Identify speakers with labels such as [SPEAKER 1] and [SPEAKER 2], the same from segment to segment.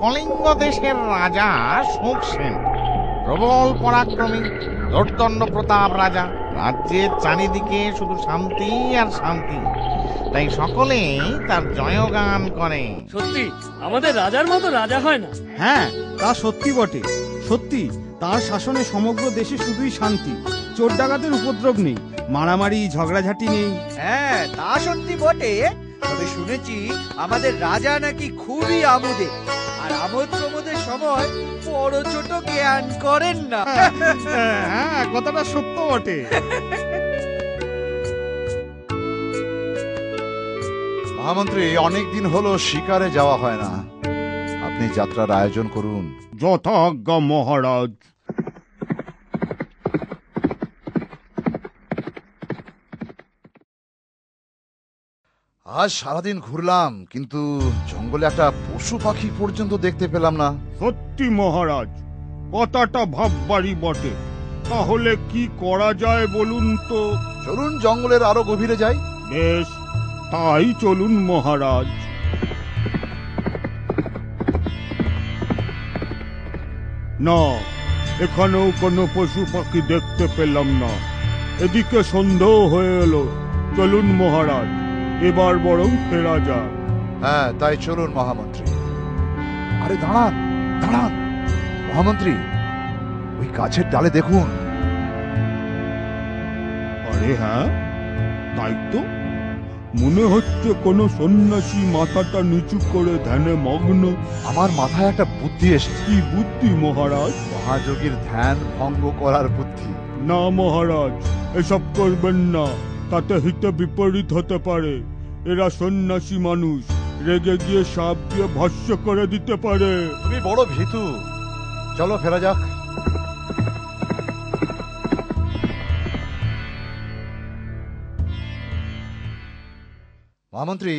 [SPEAKER 1] কলিঙ্গ দেশের রাজা শোক সেন, প্রবল পরাক্রমী, দর্দণ্ড প্রতাপ রাজা। রাজ্যের চারিদিকে শুধু শান্তি আর শান্তি, তাই সকলেই তার জয়গান করে।
[SPEAKER 2] সত্যি আমাদের রাজার মতো রাজা হয় না।
[SPEAKER 3] হ্যাঁ, তা সত্যি বটে। সত্যি তার শাসনে সমগ্র দেশে শুধুই শান্তি, চোর ডাকাতের উপদ্রব নেই, মারামারি ঝগড়াঝাটি নেই।
[SPEAKER 4] হ্যাঁ, তা সত্যি বটে। তবে শুনেছি আমাদের রাজা নাকি খুবই আমোদে, আর আমোদ প্রমোদের সময় বড় ছোট জ্ঞান করেন না।
[SPEAKER 3] হ্যাঁ, কথাটা সত্য বটে।
[SPEAKER 5] মহামন্ত্রী, অনেকদিন হলো শিকারে যাওয়া হয় না, আপনি যাত্রার আয়োজন করুন।
[SPEAKER 3] যথাজ্ঞা মহারাজ।
[SPEAKER 5] আজ সারাদিন ঘুরলাম, কিন্তু জঙ্গলে একটা পশু পাখি পর্যন্ত দেখতে পেলাম না।
[SPEAKER 3] সত্যি মহারাজ, কথাটা ভাববারই বটে। তাহলে কি করা যায় বলুন তো?
[SPEAKER 5] চলুন জঙ্গলের আরো গভীরে যাই।
[SPEAKER 3] বেশ, তাই চলুন মহারাজ। না, এখানেও কোনো পশু পাখি দেখতে পেলাম না। এদিকে সন্দেহ হয়ে এলো। চলুন মহারাজ, এবার বরং ফেরা যায়।
[SPEAKER 5] হ্যাঁ, তাই চলুন মহামন্ত্রী। আরে দাঁড়ান দাঁড়ান মহামন্ত্রী, ওই গাছের ডালে দেখুন।
[SPEAKER 3] আরে হ্যাঁ, তাই তো। মনে হচ্ছে কোনো সন্ন্যাসী মাথাটা নিচু করে ধ্যানে মগ্ন।
[SPEAKER 5] আমার মাথায় একটা বুদ্ধি এসেছে।
[SPEAKER 3] কি বুদ্ধি মহারাজ?
[SPEAKER 5] মহাযোগীর ধ্যান ভঙ্গ করার বুদ্ধি।
[SPEAKER 3] না মহারাজ, এসব করবেন না, তাতে হিতে বিপরীত হতে পারে। এরা সন্ন্যাসী মানুষ, রেগে গিয়ে সাপ দিয়ে ভস্য করে দিতে পারে।
[SPEAKER 5] তুমি বড় ভীতু, চলো ফেরা যাক। মহামন্ত্রী,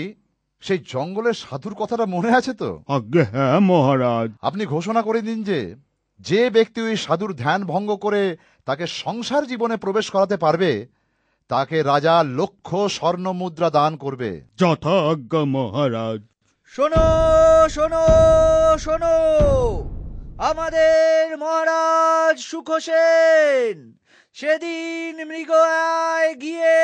[SPEAKER 5] সেই জঙ্গলের সাধুর কথাটা মনে আছে তো?
[SPEAKER 3] আজ্ঞে হ্যাঁ মহারাজ।
[SPEAKER 5] আপনি ঘোষণা করে দিন যে ব্যক্তি ওই সাধুর ধ্যান ভঙ্গ করে তাকে সংসার জীবনে প্রবেশ করাতে পারবে, তাকে রাজা 1,00,000 স্বর্ণ মুদ্রা দান করবে।
[SPEAKER 3] যথা আজ্ঞা মহারাজ।
[SPEAKER 4] শোনো শোনো শোনো, আমাদের মহারাজ সুখসেন সেদিন মৃগয়ায় গিয়ে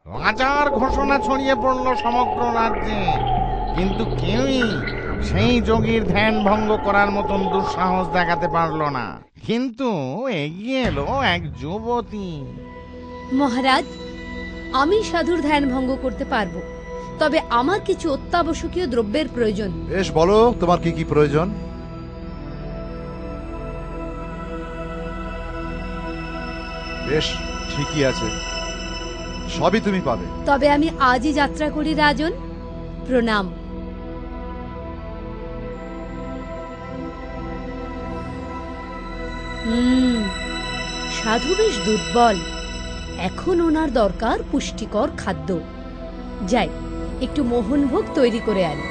[SPEAKER 1] রাজার ঘোষণা ছড়িয়ে পড়ল সমগ্র রাজ্যে, কিন্তু কেউই সেই যোগীর ধ্যান ভঙ্গ করার মতন দুঃসাহস দেখাতে পারল না। কিন্তু এগিয়ে এলো এক যুবতী।
[SPEAKER 6] মহারাজ, আমি সাধুর ধ্যান ভঙ্গ করতে পারবো, তবে আমার কিছু অত্যাবশ্যকীয় দ্রব্যের প্রয়োজন।
[SPEAKER 5] বেশ, বলো তোমার কি কি প্রয়োজন। বেশ, ঠিকই আছে, সবই তুমি পাবে।
[SPEAKER 6] তবে আমি আজই যাত্রা করি রাজন। প্রণাম। সাধু বেশ দুর্বল, এখন ওনার দরকার পুষ্টিকর খাদ্য। যাই, একটু মোহনভোগ তৈরি করে আনি।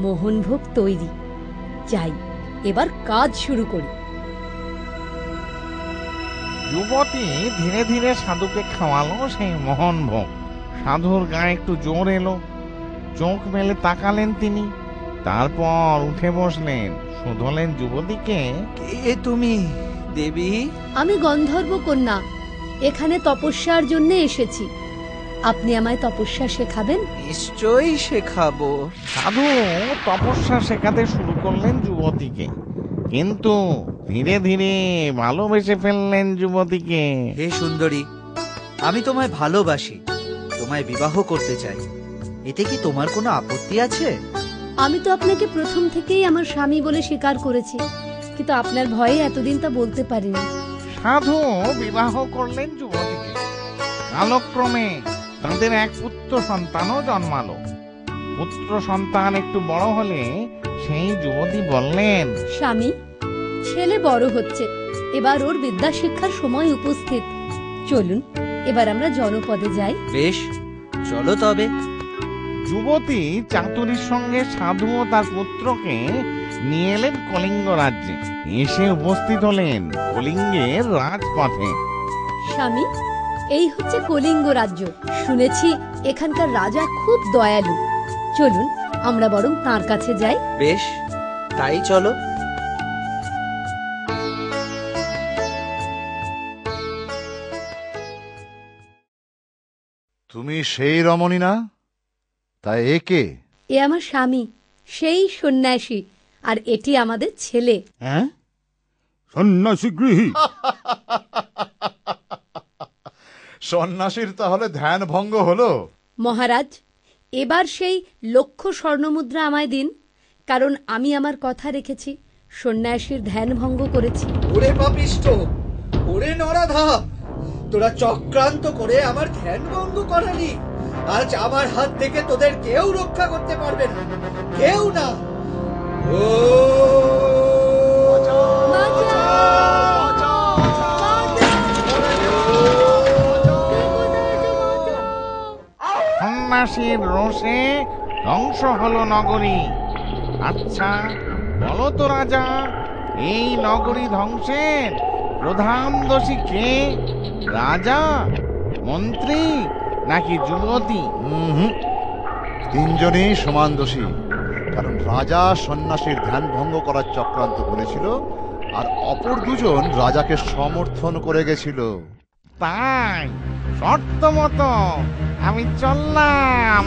[SPEAKER 6] মোহনভোগ তৈরি। যাই, এবার কাজ শুরু করি।
[SPEAKER 1] যুবতী ধীরে ধীরে সাধুকে খাওয়ালো সেই মোহনভোগ। সাধুর গায়ে একটু জোর এলো, চোখ মেলে তাকালেন তিনি, তারপর উঠে বসলেন, শুধলেন যুবতীকে।
[SPEAKER 4] কে তুমি দেবী?
[SPEAKER 6] আমি গন্ধর্ব কন্যা, এখানে তপস্যার জন্য এসেছি। আপনি আমায় তপস্যা শেখাবেন?
[SPEAKER 4] নিশ্চয়ই শেখাবো।
[SPEAKER 1] সাধু তপস্যা শেখাতে শুরু করলেন যুবতীকে, কিন্তু ধীরে ধীরে ভালোবেসে ফেললেন যুবতীকে।
[SPEAKER 4] হে সুন্দরী, আমি তোমায় ভালোবাসি, তোমায় বিবাহ করতে চাই। এতে কি তোমার কোনো আপত্তি আছে?
[SPEAKER 6] আমি তো আপনাকে প্রথম থেকেই আমার স্বামী বলে স্বীকার করেছি, কিন্তু আপনার ভয়ে এতদিন তা বলতে পারিনি।
[SPEAKER 1] সাধু বিবাহ করলেন যুবতীকে। কালক্রমে তাদের এক পুত্র সন্তানও জন্মালো। পুত্র সন্তান একটু বড় হলে সেই যুবতী বললেন,
[SPEAKER 6] স্বামী, ছেলে বড় হচ্ছে, এবার ওর বিদ্যা শিক্ষার সময় উপস্থিত। চলুন এবার আমরা জনপদে যাই।
[SPEAKER 4] বেশ, চলো তবে।
[SPEAKER 1] যুবতী চাতুরীর সঙ্গে সাধু ও তার পুত্রকে নিয়ে এলেন কলিঙ্গ রাজ্যে। এসে উপস্থিত হলেন কলিঙ্গের রাজপথে।
[SPEAKER 6] স্বামী, এই হচ্ছে কলিঙ্গ রাজ্য। শুনেছি এখানকার রাজা খুব দয়ালু। চলুন আমরা বরং তাঁর কাছে যাই।
[SPEAKER 7] বেশ, তাই চলো।
[SPEAKER 5] তুমি সেই রমণী না? তাই একে?
[SPEAKER 6] এ আমার স্বামী, সেই সন্ন্যাসী, আর এটি আমাদের ছেলে।
[SPEAKER 3] হ্যাঁ, সন্ন্যাসী গৃহী।
[SPEAKER 5] সন্ন্যাসীর তাহলে ধ্যান ভঙ্গ হলো?
[SPEAKER 6] মহারাজ, এবার সেই 1,00,000 স্বর্ণমুদ্রা আমায় দিন, কারণ আমি আমার কথা রেখেছি, সন্ন্যাসীর ধ্যান ভঙ্গ করেছি।
[SPEAKER 4] ওরে পাপিষ্ঠ, ওরে নরাধম, তোরা চক্রান্ত করে আমার ধ্যান ভঙ্গ করালি। আজ আমার হাত থেকে তোদের কেউ রক্ষা করতে পারবে না, কেউ না। ও
[SPEAKER 1] সন্ন্যাসীর রোষে ধ্বংস হলো নগরী। আচ্ছা বলো তো রাজা, এই নগরী ধ্বংসের প্রধান দোষী কে? রাজা, মন্ত্রী নাকি যুবতী?
[SPEAKER 5] তিনজনই সমান দোষী। কারণ রাজা সন্ন্যাসীর ধ্যান ভঙ্গ করার চক্রান্ত করেছিল, আর অপর দুজন রাজাকে সমর্থন করে গেছিল।
[SPEAKER 1] তাই শর্ত মতো আমি চললাম।